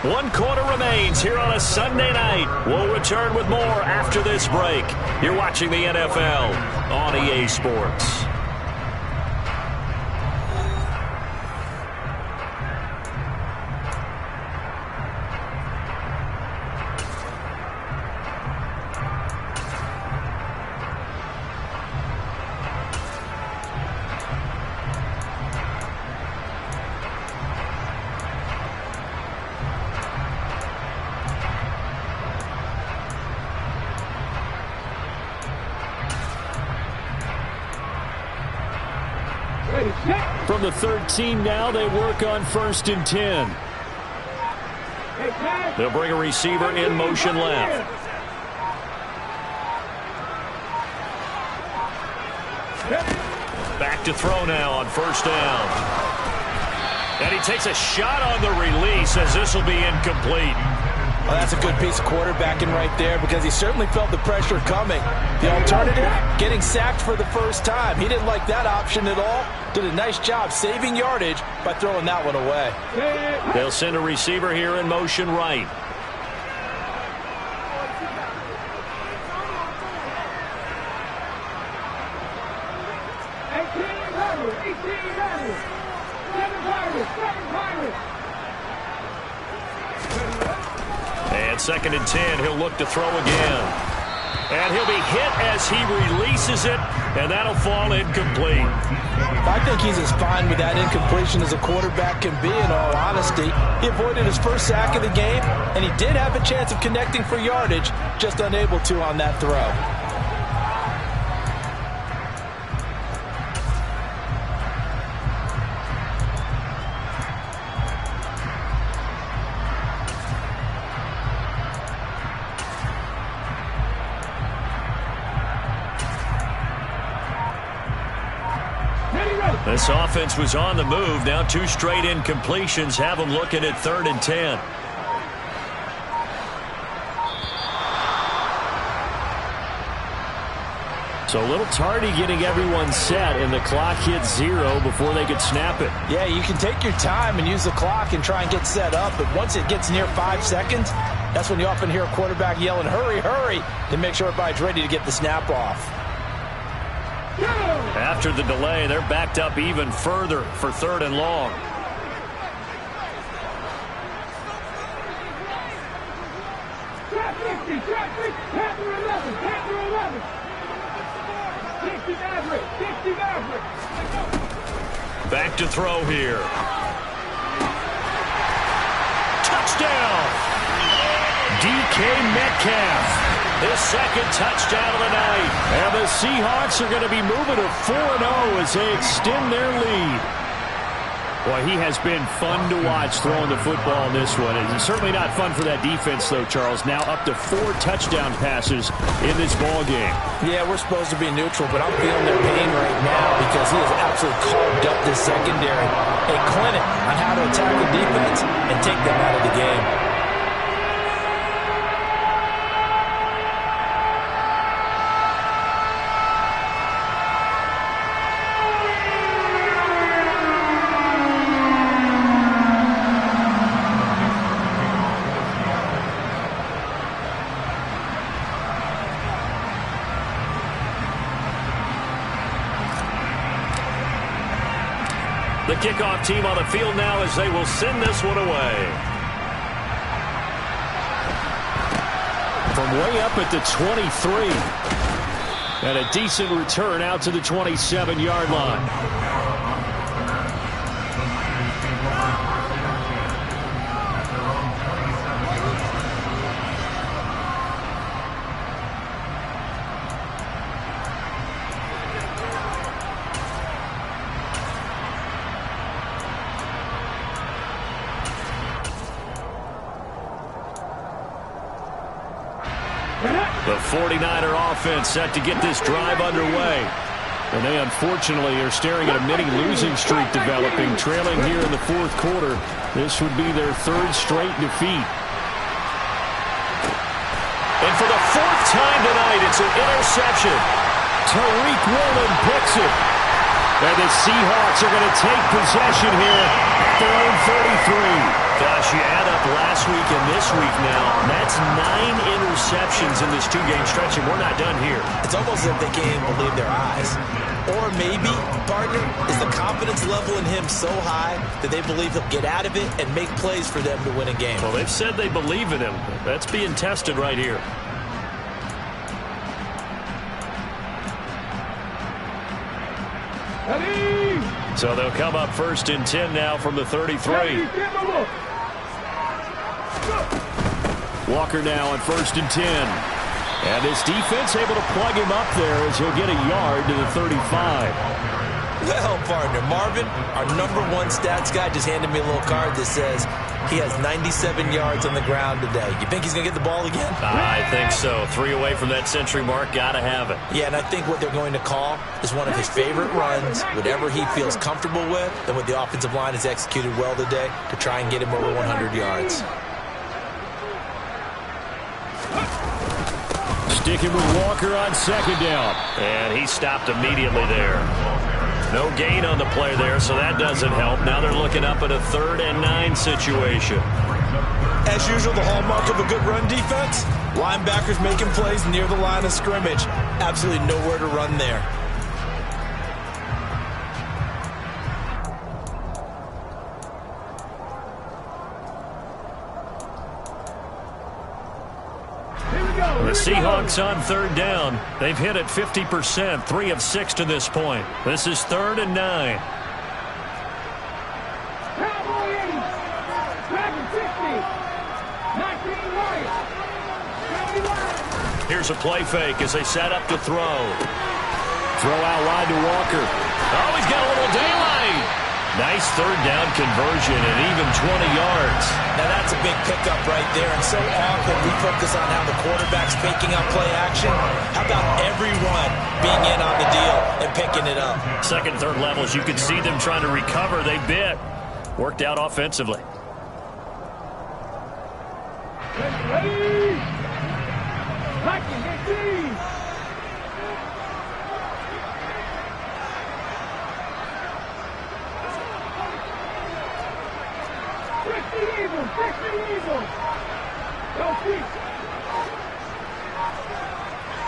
A: One quarter remains here on a Sunday night. We'll return with more after this break. You're watching the NFL on EA Sports.
B: From the 13 now, they work on 1st and 10.
A: They'll bring a receiver in motion left. Back to throw now on 1st down. And he takes a shot on the release as this will be incomplete.
C: Well, that's a good piece of quarterbacking right there because he certainly felt the pressure coming. The alternative, getting sacked for the first time. He didn't like that option at all. Did a nice job saving yardage by throwing that one away.
A: They'll send a receiver here in motion right. And 2nd and 10, he'll look to throw again. And he'll be hit as he releases it, and that'll fall incomplete.
C: I think he's as fine with that incompletion as a quarterback can be, in all honesty. He avoided his first sack of the game, and he did have a chance of connecting for yardage, just unable to on that throw.
A: This offense was on the move. Now 2 straight incompletions have them looking at 3rd and 10.
B: So a little tardy getting everyone set, and the clock hits 0 before they could snap it.
C: Yeah, you can take your time and use the clock and try and get set up, but once it gets near 5 seconds, that's when you often hear a quarterback yelling, hurry, hurry, to make sure everybody's ready to get the snap off.
A: After the delay, they're backed up even further for 3rd and long. Back to throw here. Touchdown! DK Metcalf. His 2nd touchdown of the night. And the Seahawks are going to be moving to 4-0 as they extend their lead.
B: Boy, he has been fun to watch throwing the football in this one. It's certainly not fun for that defense, though, Charles. Now up to 4 touchdown passes in this ball game.
C: Yeah, we're supposed to be neutral, but I'm feeling their pain right now because he has absolutely carved up this secondary. A clinic on how to attack the defense and take them out of the game.
A: The kickoff team on the field now as they will send this one away.
B: From way up at the 23. And a decent return out to the 27-yard line.
A: The 49er offense set to get this drive underway.
B: And they unfortunately are staring at a mini losing streak developing, trailing here in the 4th quarter. This would be their 3rd straight defeat.
A: And for the 4th time tonight, it's an interception.
B: Tariq Woolen picks it. And the Seahawks are going to take possession here at their own 33.
A: Gosh, you add up last week and this week now. That's 9 interceptions in this 2-game stretch, and we're not done here.
C: It's almost as if they can't even believe their eyes. Or maybe, partner, is the confidence level in him so high that they believe he'll get out of it and make plays for them to win a game.
A: Well, they've said they believe in him. That's being tested right here. So they'll come up 1st and 10 now from the 33.
B: Walker now on 1st and 10. And his defense able to plug him up there as he'll get a yard to the 35.
C: Well, partner, Marvin, our #1 stats guy, just handed me a little card that says He has 97 yards on the ground today. You think he's going to get the ball again?
A: I think so. 3 away from that century mark. Got to have it.
C: Yeah, and I think what they're going to call is one of his favorite runs, whatever he feels comfortable with, and what the offensive line has executed well today to try and get him over 100 yards.
B: Sticking with Walker on second down.
A: And he stopped immediately there. No gain on the play there, so that doesn't help. Now they're looking up at a 3rd and 9 situation.
C: As usual, the hallmark of a good run defense, linebackers making plays near the line of scrimmage. Absolutely nowhere to run there.
A: The Seahawks on 3rd down. They've hit it 50%, 3 of 6 to this point. This is 3rd and 9.
D: Cowboy 80. Dragon 60. 19 right. 70
A: Here's a play fake as they set up to throw.
B: Throw out wide to Walker.
A: Oh, he's got a little daylight. Nice 3rd down conversion and even 20 yards.
C: Now that's a big pickup right there, and so often we focus on how the quarterback's picking up play action. How about everyone being in on the deal and picking it up?
A: 2nd, 3rd levels, you could see them trying to recover. They bit. Worked out offensively.
D: Ready. Liking it, please.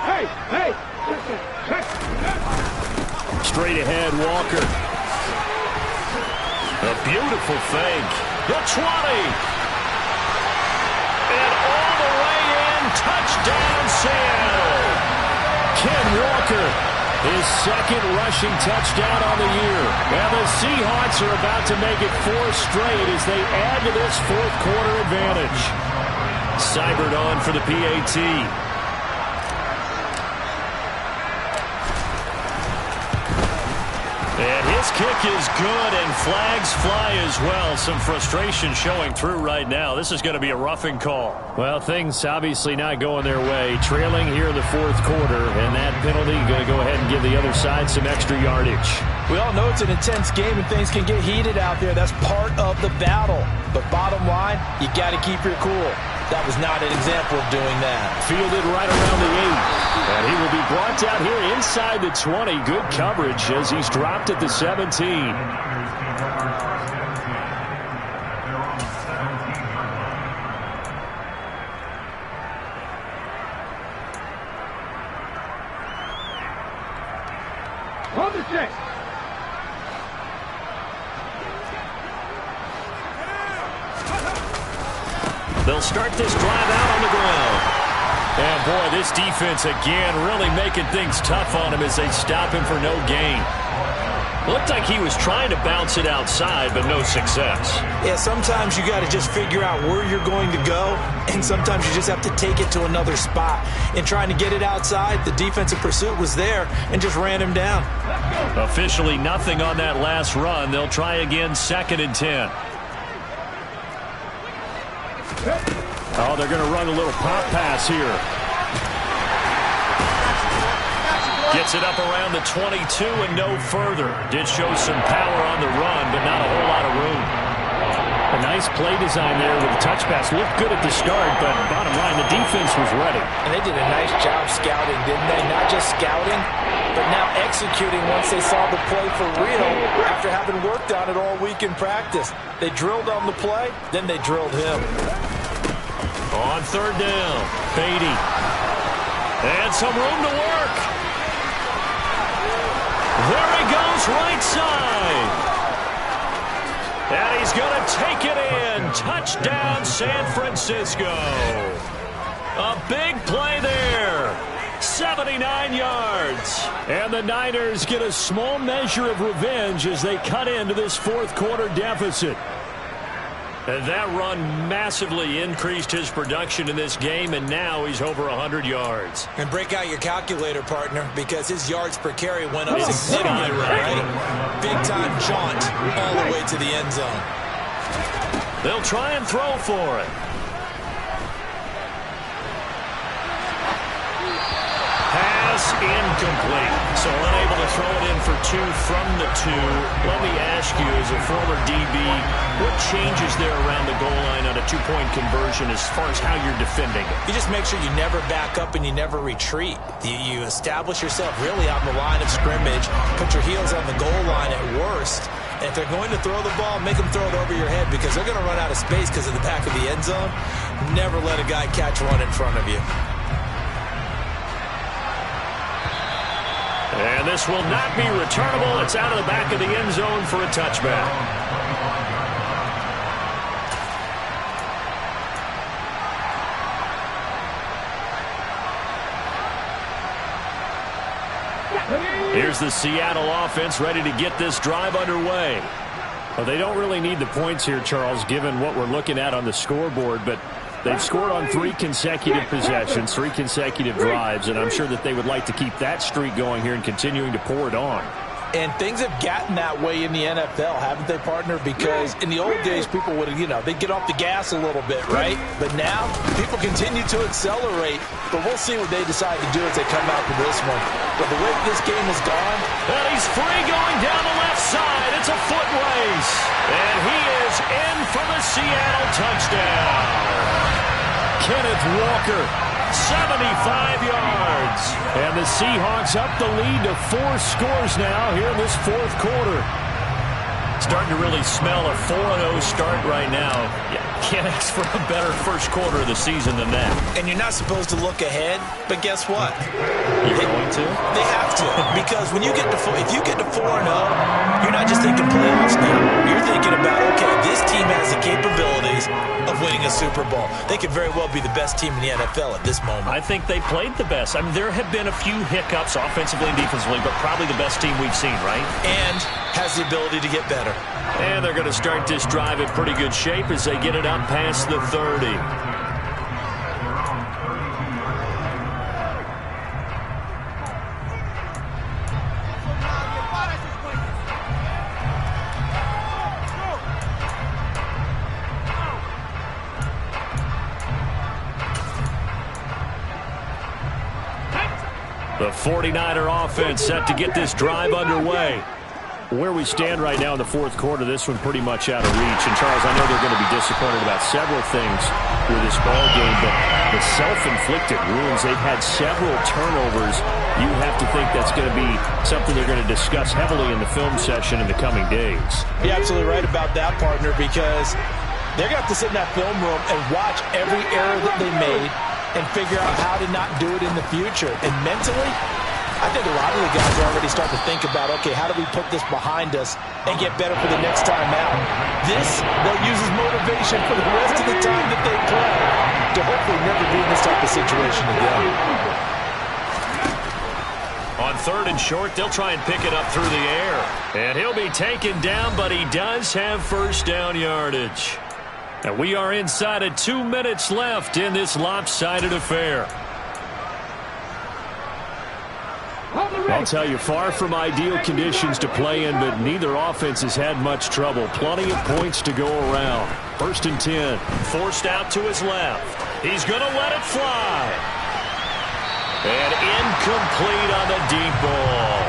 D: Hey, hey.
B: Straight ahead, Walker.
A: A beautiful fake. The 20. And all the way in. Touchdown, Seattle.
B: Ken Walker, his 2nd rushing touchdown on the year. And the Seahawks are about to make it 4 straight as they add to this 4th quarter advantage.
A: Seibert on for the PAT. And his kick is good, and flags fly as well. Some frustration showing through right now. This is going to be a roughing call.
B: Well, things obviously not going their way. Trailing here in the 4th quarter, and that penalty going to go ahead and give the other side some extra yardage.
C: We all know it's an intense game and things can get heated out there. That's part of the battle. But bottom line, you got to keep your cool. That was not an example of doing that.
B: Fielded right around the 8. And he will be brought down here inside the 20. Good coverage as he's dropped at the 17.
D: Hold the check.
A: They'll start this drive out on the ground. And, boy, this defense, again, really making things tough on him as they stop him for no gain. Looked like he was trying to bounce it outside, but no success.
C: Yeah, sometimes you got to just figure out where you're going to go, and sometimes you just have to take it to another spot. In trying to get it outside, the defensive pursuit was there and just ran him down.
A: Officially nothing on that last run. They'll try again 2nd and 10.
B: Oh, they're going to run a little pop pass here.
A: Gets it up around the 22 and no further. Did show some power on the run, but not a whole lot of room.
B: A nice play design there with the touch pass. Looked good at the start, but bottom line, the defense was ready.
C: And they did a nice job scouting, didn't they? Not just scouting, but now executing once they saw the play for real after having worked on it all week in practice. They drilled on the play, then they drilled him.
A: On 3rd down, Beatty. And some room to work. There he goes, right side. And he's going to take it in. Touchdown, San Francisco. A big play there. 79 yards.
B: And the Niners get a small measure of revenge as they cut into this 4th quarter deficit.
A: And that run massively increased his production in this game, and now he's over 100 yards.
C: And break out your calculator, partner, because his yards per carry went up significantly, right? Big-time jaunt all the way to the end zone.
A: They'll try and throw for it. Pass incomplete. So unable to throw it in for 2 from the 2. Let me ask you, as a former DB, what changes there around the goal line on a 2-point conversion as far as how you're defending it?
C: You just make sure you never back up and you never retreat. You establish yourself really on the line of scrimmage, put your heels on the goal line at worst. And if they're going to throw the ball, make them throw it over your head because they're going to run out of space because of the back of the end zone. Never let a guy catch one in front of you.
A: And this will not be returnable. It's out of the back of the end zone for a touchback. Here's the Seattle offense ready to get this drive underway.
B: Well, they don't really need the points here, Charles, given what we're looking at on the scoreboard, but they've scored on 3 consecutive possessions, 3 consecutive drives, and I'm sure that they would like to keep that streak going here and continuing to pour it on.
C: And things have gotten that way in the NFL, haven't they, partner? Because in the old days, people would, they'd get off the gas a little bit, right? But now, people continue to accelerate. But we'll see what they decide to do as they come out to this one. But the way this game has gone.
A: And he's free going down the left side. It's a foot race. And he is in for the Seattle touchdown. Kenneth Walker, 75 yards. And the Seahawks up the lead to 4 scores now here in this 4th quarter. Starting to really smell a 4-0 start right now. Yeah, can't ask for a better first quarter of the season than that.
C: And you're not supposed to look ahead, but guess what?
A: You're going to?
C: They have to. Because when you get to if you get to 4-0, you're not just thinking playoffs now. You're thinking about, okay, this team has the capabilities of winning a Super Bowl. They could very well be the best team in the NFL at this moment.
A: I think they played the best. I mean, there have been a few hiccups offensively and defensively, but probably the best team we've seen, right?
C: And has the ability to get better.
A: And they're going to start this drive in pretty good shape as they get it up past the 30. The 49er offense set to get this drive underway.
B: Where we stand right now in the 4th quarter, this one pretty much out of reach. And, Charles, I know they're going to be disappointed about several things with this ball game, but the self-inflicted wounds, they've had several turnovers. You have to think that's going to be something they're going to discuss heavily in the film session in the coming days.
C: You're absolutely right about that, partner, because they're going to have to sit in that film room and watch every error that they made and figure out how to not do it in the future. And mentally, I think a lot of the guys are already starting to think about, okay, how do we put this behind us and get better for the next time out? This, they'll use as motivation for the rest of the time that they play to hopefully never be in this type of situation again.
A: On 3rd and short, they'll try and pick it up through the air. And he'll be taken down, but he does have first down yardage. And we are inside of 2 minutes left in this lopsided affair.
B: I'll tell you, far from ideal conditions to play in, but neither offense has had much trouble. Plenty of points to go around. 1st and 10.
A: Forced out to his left. He's going to let it fly. And incomplete on the deep ball.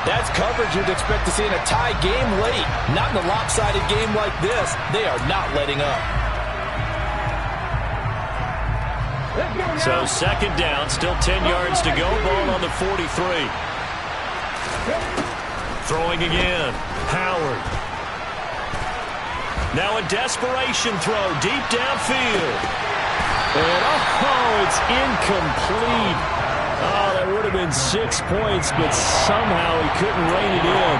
C: That's coverage you'd expect to see in a tie game late. Not in a lopsided game like this. They are not letting up.
A: So 2nd down, still 10 yards to go. Ball on the 43. Throwing again. Howard. Now a desperation throw deep downfield. And it's incomplete. Oh, that would have been 6 points, but somehow he couldn't rein it in.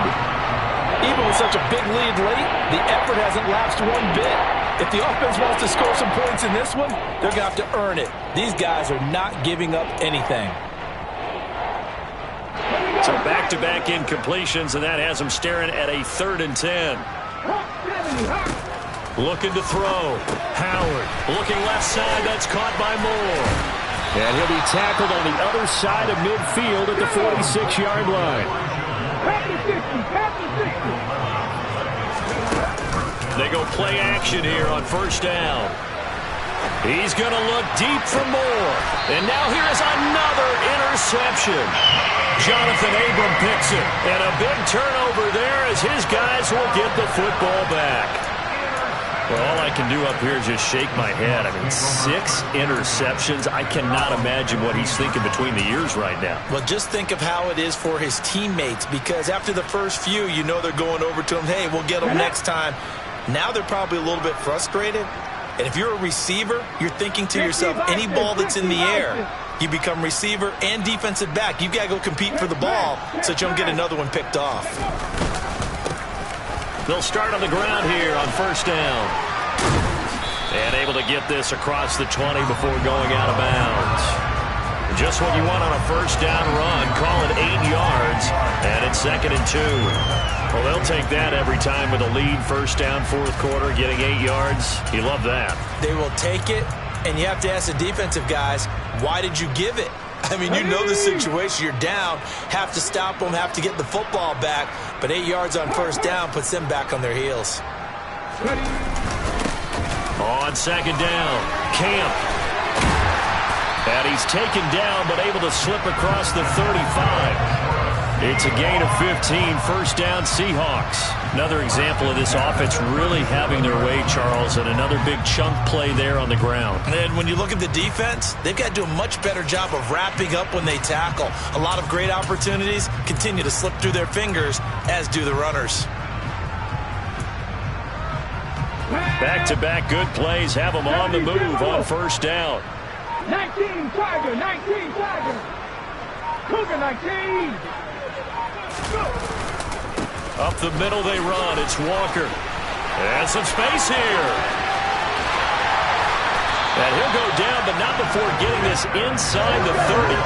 C: Even with such a big lead late, the effort hasn't lapsed one bit. If the offense wants to score some points in this one, they're going to have to earn it. These guys are not giving up anything.
A: So back-to-back incompletions, and that has them staring at a 3rd and 10. Looking to throw. Howard looking left side. That's caught by Moore.
B: And he'll be tackled on the other side of midfield at the 46-yard line.
A: They go play action here on first down. He's going to look deep for more. And now here is another interception. Jonathan Abram picks it. And a big turnover there as his guys will get the football back. Well, all I can do up here is just shake my head. I mean, 6 interceptions. I cannot imagine what he's thinking between the ears right now.
C: Well, just think of how it is for his teammates, because after the first few, you know they're going over to him, hey, we'll get them next time. Now they're probably a little bit frustrated. And if you're a receiver, you're thinking to yourself, any ball that's in the air, you become receiver and defensive back. You've got to go compete for the ball so that you don't get another one picked off.
A: They'll start on the ground here on first down. And able to get this across the 20 before going out of bounds. Just what you want on a first down run. Call it 8 yards. And it's 2nd and 2. Well, they'll take that every time with a lead. First down, 4th quarter, getting 8 yards. You love that.
C: They will take it, and you have to ask the defensive guys, why did you give it? I mean, you know the situation. You're down, have to stop them, have to get the football back. But 8 yards on first down puts them back on their heels.
A: On second down, Camp. And he's taken down, but able to slip across the 35. It's a gain of 15, first down Seahawks. Another example of this offense really having their way, Charles, and another big chunk play there on the ground.
C: And when you look at the defense, they've got to do a much better job of wrapping up when they tackle. A lot of great opportunities continue to slip through their fingers, as do the runners.
A: Back-to-back good plays have them on the move on first down.
D: 19 Tiger, 19 Tiger. Cougar 19.
A: Up the middle they run. It's Walker. And some space here. And he'll go down, but not before getting this inside the 30.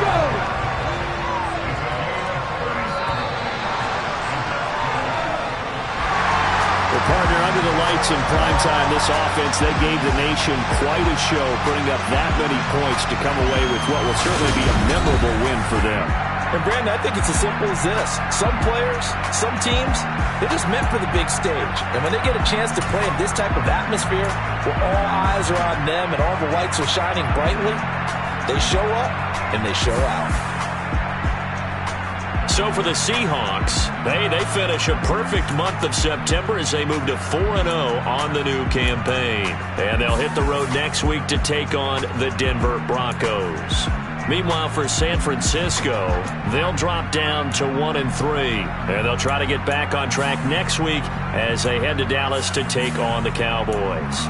A: Well, partner, under the lights in primetime, this offense, they gave the nation quite a show, putting up that many points to come away with what will certainly be a memorable win for them.
C: And, Brandon, I think it's as simple as this. Some players, some teams, they're just meant for the big stage. And when they get a chance to play in this type of atmosphere, where all eyes are on them and all the lights are shining brightly, they show up and they show out.
A: So for the Seahawks, they finish a perfect month of September as they move to 4-0 on the new campaign. And they'll hit the road next week to take on the Denver Broncos. Meanwhile, for San Francisco, they'll drop down to 1-3. And they'll try to get back on track next week as they head to Dallas to take on the Cowboys.